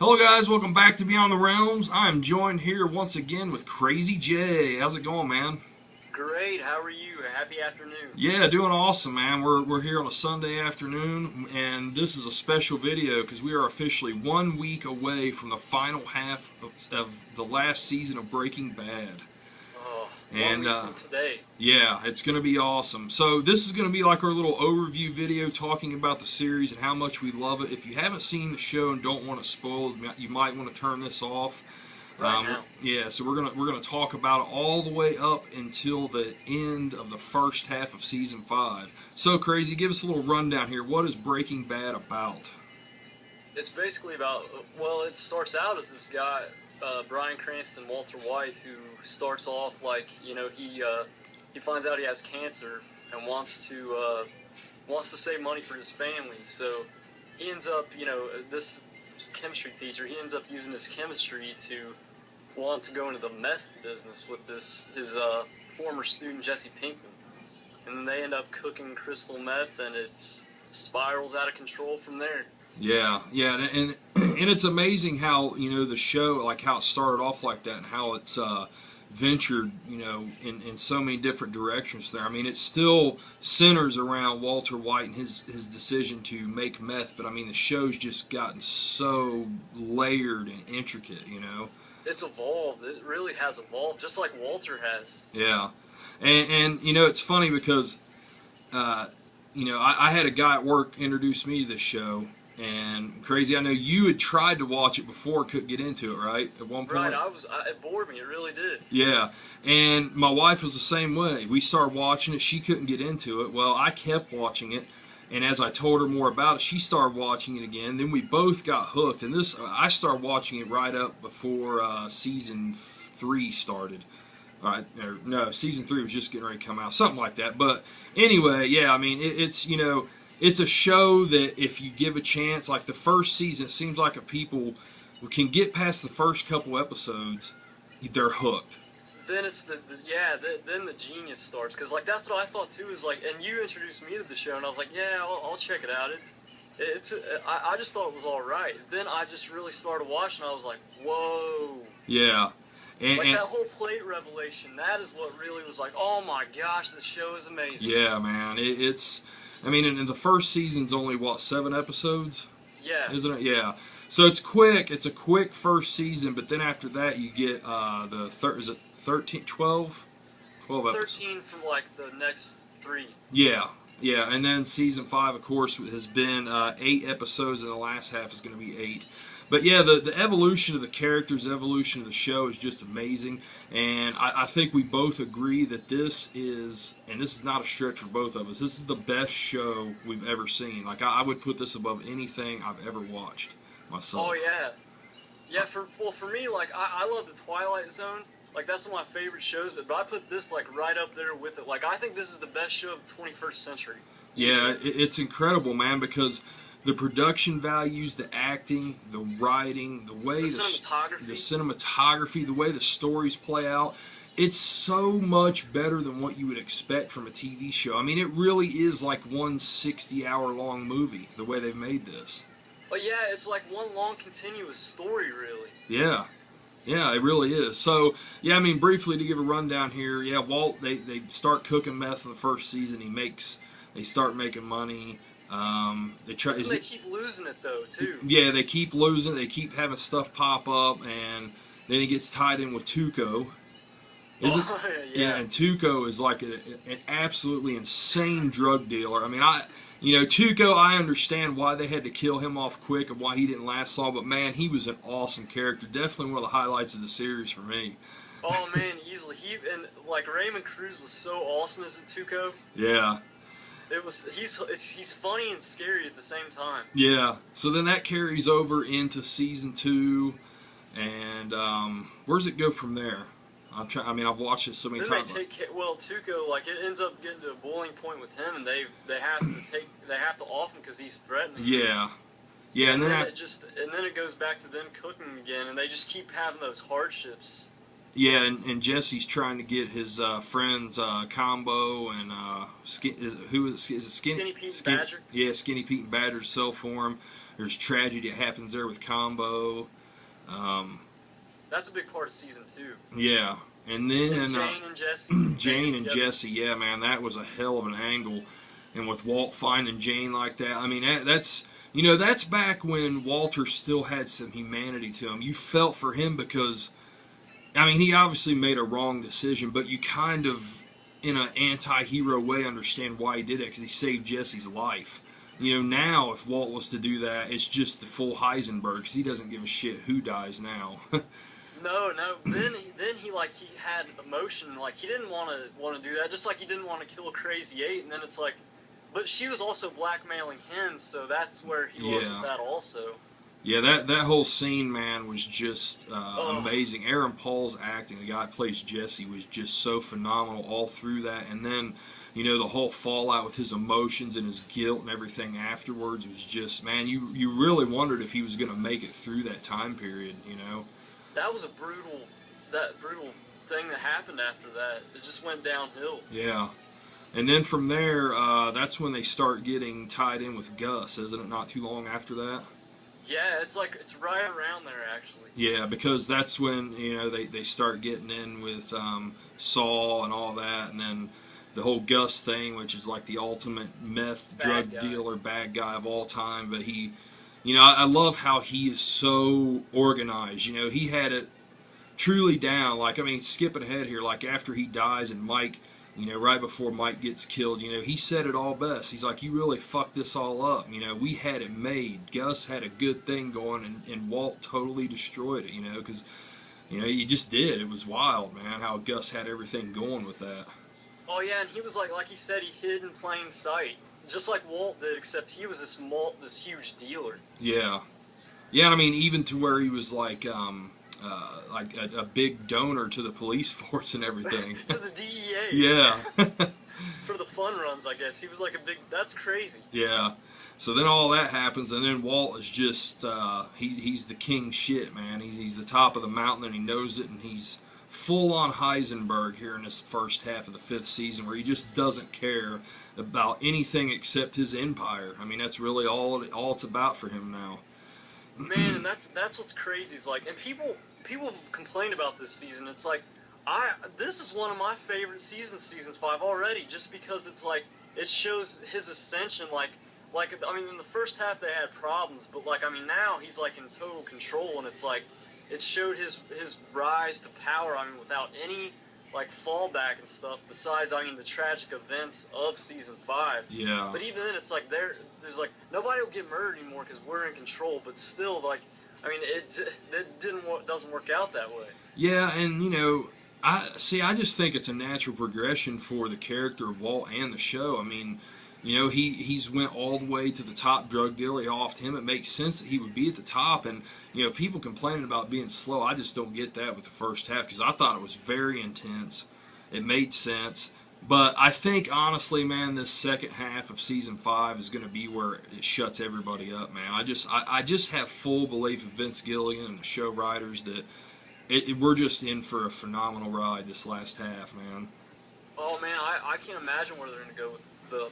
Hello guys, welcome back to Beyond the Realms. I'm joined here once again with Crazy Jay. How's it going, man? Great. How are you? Happy afternoon. Yeah, doing awesome, man. We're here on a Sunday afternoon, and this is a special video because we are officially 1 week away from the final half of the last season of Breaking Bad. Oh, And 1 week from today. yeah, it's going to be awesome. So this is going to be like our little overview video talking about the series and how much we love it. If you haven't seen the show and don't want to spoil it, you might want to turn this off. Right now. Yeah, so we're gonna talk about it all the way up until the end of the first half of season 5. So Crazy, give us a little rundown here. What is Breaking Bad about? It's basically about, well, it starts out as this guy, Bryan Cranston, Walter White, who starts off like, he finds out he has cancer and wants to save money for his family. So he ends up, this chemistry teacher, he ends up using his chemistry to want to go into the meth business with his former student Jesse Pinkman, and then they end up cooking crystal meth, and it spirals out of control from there. Yeah, and it's amazing how the show, like how it started off like that and how it's ventured in so many different directions there. I mean, it still centers around Walter White and his decision to make meth, but I mean the show's just gotten so layered and intricate. It's evolved. It really has evolved, just like Walter has. Yeah, and it's funny because I had a guy at work introduce me to this show. And Crazy, I know you had tried to watch it before, couldn't get into it, right? At one point, right? It bored me. It really did. Yeah, and my wife was the same way. We started watching it. She couldn't get into it. Well, I kept watching it, and as I told her more about it, she started watching it again. Then we both got hooked. And I started watching it right up before season 3 started. Right? No, season 3 was just getting ready to come out, something like that. But anyway, yeah, I mean, it's a show that if you give a chance, like the first season, it seems like if people can get past the first couple episodes, they're hooked. Then it's then the genius starts, because like that's what I thought too. Is like, and you introduced me to the show, and I was like, yeah, I'll check it out. I just thought it was all right. Then I just really started watching. I was like, whoa. Yeah. And that whole plate revelation, that is what really was like, oh my gosh, the show is amazing. Yeah, man. I mean, and the first season's only, 7 episodes? Yeah. Isn't it? Yeah. So it's quick. It's a quick first season, but then after that you get is it 13, 12? 12 episodes. 13 for like the next 3. Yeah. Yeah, and then season 5, of course, has been 8 episodes, and the last half is going to be 8. But yeah, the evolution of the characters, evolution of the show is just amazing, and I think we both agree that this is not a stretch for both of us, this is the best show we've ever seen. Like, I would put this above anything I've ever watched myself. Oh, yeah. Yeah, for me, like, I love The Twilight Zone. Like, that's one of my favorite shows, but I put this, like, right up there with it. Like, I think this is the best show of the 21st century. Yeah, it's incredible, man, because the production values, the acting, the writing, the way the cinematography, the way the stories play out, it's so much better than what you would expect from a TV show. I mean, it really is like one 60-hour-long movie, the way they've made this. But yeah, it's like one long continuous story, really. Yeah. Yeah, it really is. So, yeah, I mean, briefly to give a rundown here, yeah, Walt, they start cooking meth in the first season. They start making money. They keep losing it though too. Yeah, they keep losing. They keep having stuff pop up, and then he gets tied in with Tuco. Yeah, and Tuco is like an absolutely insane drug dealer. I mean, Tuco, I understand why they had to kill him off quick and why he didn't last long, but man, he was an awesome character. Definitely one of the highlights of the series for me. Oh man, easily. Raymond Cruz was so awesome as a Tuco. Yeah. He's funny and scary at the same time. Yeah. So then that carries over into season 2, and where's it go from there? I've watched it so many times. Tuco, like, it ends up getting to a boiling point with him, and they have to off him because he's threatening. Yeah. Yeah, and then it goes back to them cooking again, and they just keep having those hardships. Yeah, and Jesse's trying to get his friends Combo and Skinny Pete and Badger? Yeah, Skinny Pete and Badger to sell for him. There's tragedy that happens there with Combo. That's a big part of season 2. Yeah, and then Jane and Jesse. Jane and Jesse, yeah, man, that was a hell of an angle. And with Walt finding Jane like that, I mean, that's that's back when Walter still had some humanity to him. You felt for him because, I mean, he obviously made a wrong decision, but you kind of, in an anti-hero way, understand why he did it, because he saved Jesse's life. Now if Walt was to do that, it's just the full Heisenberg, because he doesn't give a shit who dies now. No. Then he had emotion. Like, he didn't want to do that. Just like he didn't want to kill Crazy 8. And then it's like, but she was also blackmailing him, so that's where he was with that also. Yeah, that whole scene, man, was just amazing. Aaron Paul's acting, the guy who plays Jesse, was just so phenomenal all through that. And then, the whole fallout with his emotions and his guilt and everything afterwards was just, man, you really wondered if he was going to make it through that time period, That was a brutal thing that happened after that. It just went downhill. Yeah. And then from there, that's when they start getting tied in with Gus, isn't it? Not too long after that? Yeah, it's right around there, actually. Yeah, because that's when, they start getting in with Saul and all that, and then the whole Gus thing, which is like the ultimate meth drug dealer, bad guy of all time. But he, I love how he is so organized. He had it truly down. Like, I mean, skipping ahead here, like after he dies and Mike, right before Mike gets killed, he said it all best. He's like, you really fucked this all up. We had it made. Gus had a good thing going, and Walt totally destroyed it, because, he just did. It was wild, man, how Gus had everything going with that. Oh, yeah, and he was like he said, he hid in plain sight. Just like Walt did, except he was this huge dealer. Yeah. Yeah, I mean, even to where he was like a big donor to the police force and everything. To the DEA. Yeah. For the fun runs, I guess. He was like that's crazy. Yeah. So then all that happens, and then Walt is just, he's the king shit, man. He's the top of the mountain, and he knows it, and he's full-on Heisenberg here in this first half of the 5th season, where he just doesn't care about anything except his empire. I mean, that's really all it's about for him now. Man, and that's what's crazy. Is like, and people have complained about this season. It's like, this is one of my favorite season 5 already, just because it's like, it shows his ascension. Like I mean, in the first half they had problems, but like, I mean, now he's like in total control, and it's like, it showed his rise to power. I mean, without any like fallback and stuff. Besides, I mean, the tragic events of season 5. Yeah. But even then, it's like there's like nobody will get murdered anymore because we're in control. But still, like, I mean, it doesn't work out that way. Yeah, and I just think it's a natural progression for the character of Walt and the show. I mean, he's went all the way to the top drug dealer. Off to him, it makes sense that he would be at the top. And people complaining about being slow. I just don't get that with the first half, because I thought it was very intense. It made sense. But I think, honestly, man, this second half of season 5 is going to be where it shuts everybody up, man. I just have full belief in Vince Gilligan and the show writers that we're just in for a phenomenal ride this last half, man. Oh, man, I can't imagine where they're going to go with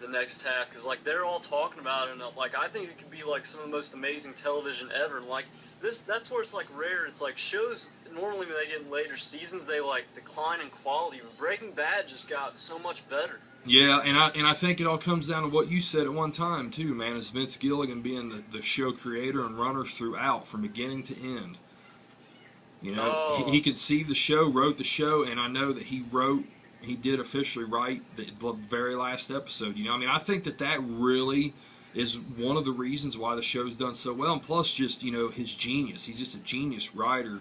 the next half, because like they're all talking about it, and like I think it could be like some of the most amazing television ever. And like that's where it's like rare. It's like shows normally when they get in later seasons, they like decline in quality. Breaking Bad just got so much better. Yeah, and I think it all comes down to what you said at one time too, man. Is Vince Gilligan being the show creator and runner throughout from beginning to end. He conceived the show, wrote the show, and I know that he did officially write the very last episode. I mean, I think that really is one of the reasons why the show's done so well. And plus, just, his genius. He's just a genius writer.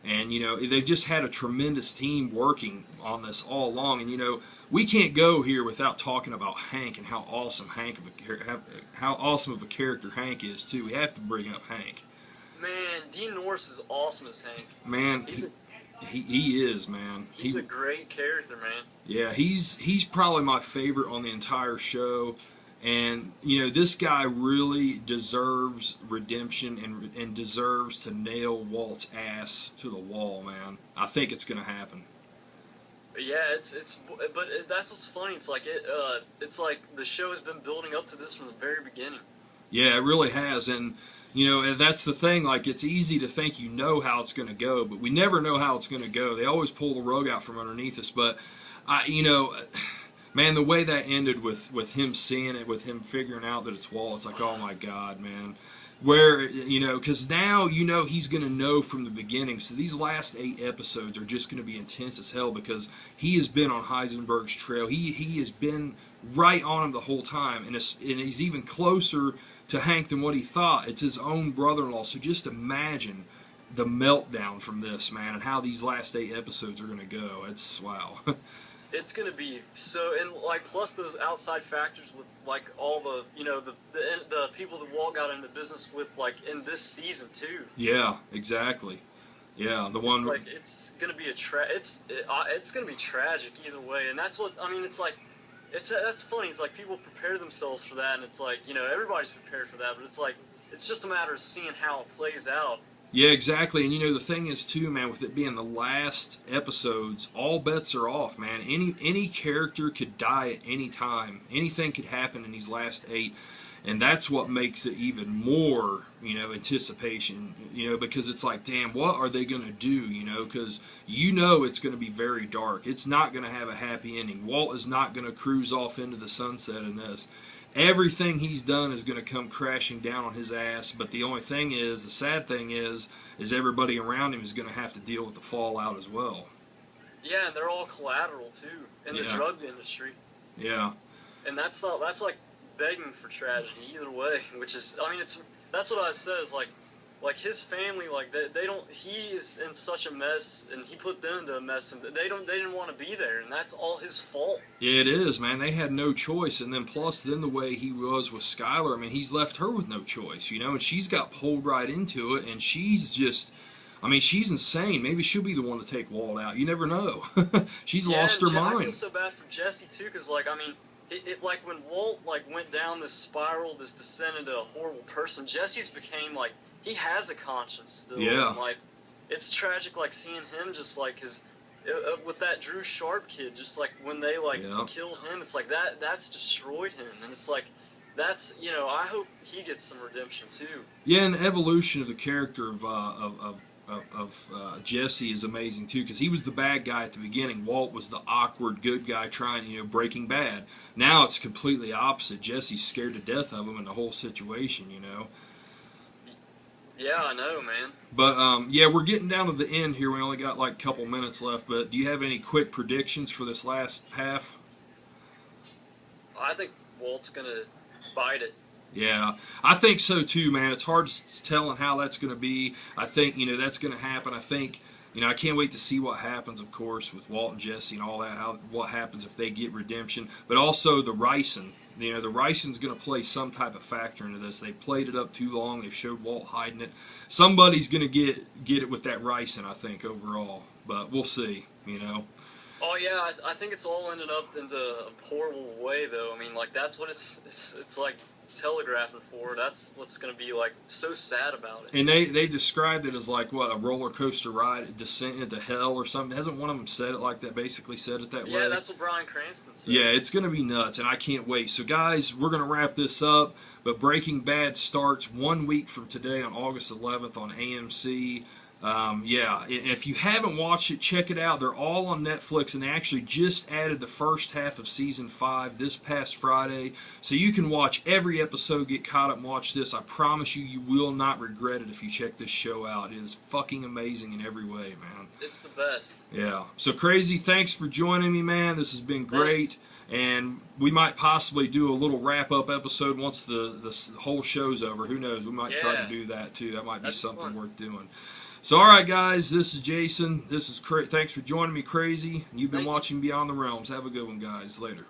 And, they've just had a tremendous team working on this all along. And, we can't go here without talking about Hank and how awesome of a character Hank is, too. We have to bring up Hank. Man, Dean Norris is awesome as Hank. Man, He is, man. He's a great character, man. Yeah, he's probably my favorite on the entire show. And, this guy really deserves redemption and deserves to nail Walt's ass to the wall, man. I think it's going to happen. Yeah, but that's what's funny. It's like it's like the show has been building up to this from the very beginning. Yeah, it really has. And, and that's the thing. Like, it's easy to think you know how it's going to go, but we never know how it's going to go. They always pull the rug out from underneath us. But, man, the way that ended with him seeing it, with him figuring out that it's Walt, it's like, oh, my God, man. Where, because now, he's going to know from the beginning. So these last 8 episodes are just going to be intense as hell because he has been on Heisenberg's trail. He has been right on him the whole time. And he's even closer to Hank than what he thought. It's his own brother-in-law. So just imagine the meltdown from this, man, and how these last 8 episodes are going to go. It's, wow. It's going to be so, and like, plus those outside factors with like all the, the people that Walt got into business with, like in this season too. Yeah, exactly. Yeah, the one. It's like it's going to be it's going to be tragic either way, and that's what I mean. It's like that's funny. It's like people prepare themselves for that, and it's like everybody's prepared for that, but it's like it's just a matter of seeing how it plays out. Yeah, exactly. And the thing is too, man, with it being the last episodes, all bets are off, man. Any character could die at any time. Anything could happen in these last 8. And that's what makes it even more, anticipation, because it's like, damn, what are they going to do, because it's going to be very dark. It's not going to have a happy ending. Walt is not going to cruise off into the sunset in this. Everything he's done is going to come crashing down on his ass, but the sad thing is everybody around him is going to have to deal with the fallout as well. Yeah, and they're all collateral, too, in the drug industry. Yeah. And that's like begging for tragedy either way, which is, that's what I said, is like his family, like they don't, he is in such a mess, and he put them into a mess, and they didn't want to be there, and that's all his fault. Yeah, it is, man. They had no choice, and then plus the way he was with Skyler, he's left her with no choice, and she's got pulled right into it, and she's just, she's insane. Maybe she'll be the one to take Walt out. You never know. She's lost her mind. I feel so bad for Jesse too, because it like when Walt went down this spiral, this descent into a horrible person, Jesse's became he has a conscience still. Yeah. And, it's tragic, seeing him just his with that Drew Sharp kid, just when they killed him. It's that's destroyed him, and it's that's I hope he gets some redemption too. Yeah, and the evolution of the character of Jesse is amazing too, because he was the bad guy at the beginning. Walt was the awkward good guy trying, Breaking Bad. Now it's completely opposite. Jesse's scared to death of him in the whole situation, Yeah, I know, man. But we're getting down to the end here. We only got a couple minutes left. But do you have any quick predictions for this last half? I think Walt's gonna bite it. Yeah, I think so too, man. It's hard telling how that's going to be. I think, that's going to happen. I think, I can't wait to see what happens, of course, with Walt and Jesse and all that, what happens if they get redemption. But also the ricin. The ricin's going to play some type of factor into this. They played it up too long. They showed Walt hiding it. Somebody's going to get it with that ricin, I think, overall. But we'll see, Oh, yeah, I think it's all ended up into a horrible way, though. That's what it's telegraphing for. That's what's going to be so sad about it. And they described it as a roller coaster ride, descent into hell or something. Hasn't one of them said it like that? Basically said it that way. Yeah, that's what Bryan Cranston said. Yeah, it's going to be nuts, and I can't wait. So guys, we're going to wrap this up. But Breaking Bad starts 1 week from today on August 11th on AMC. If you haven't watched it, check it out. They're all on Netflix, and they actually just added the first half of Season 5 this past Friday. So you can watch every episode, get caught up and watch this. I promise you will not regret it if you check this show out. It is fucking amazing in every way, man. It's the best. Yeah. So Crazy, thanks for joining me, man. This has been great. Thanks. And we might possibly do a little wrap-up episode once the whole show's over. Who knows? We might try to do that, too. That might be something worth doing. So, all right, guys, this is Jason. Thanks for joining me, Crazy. You've been watching Beyond the Realms. Have a good one, guys. Later.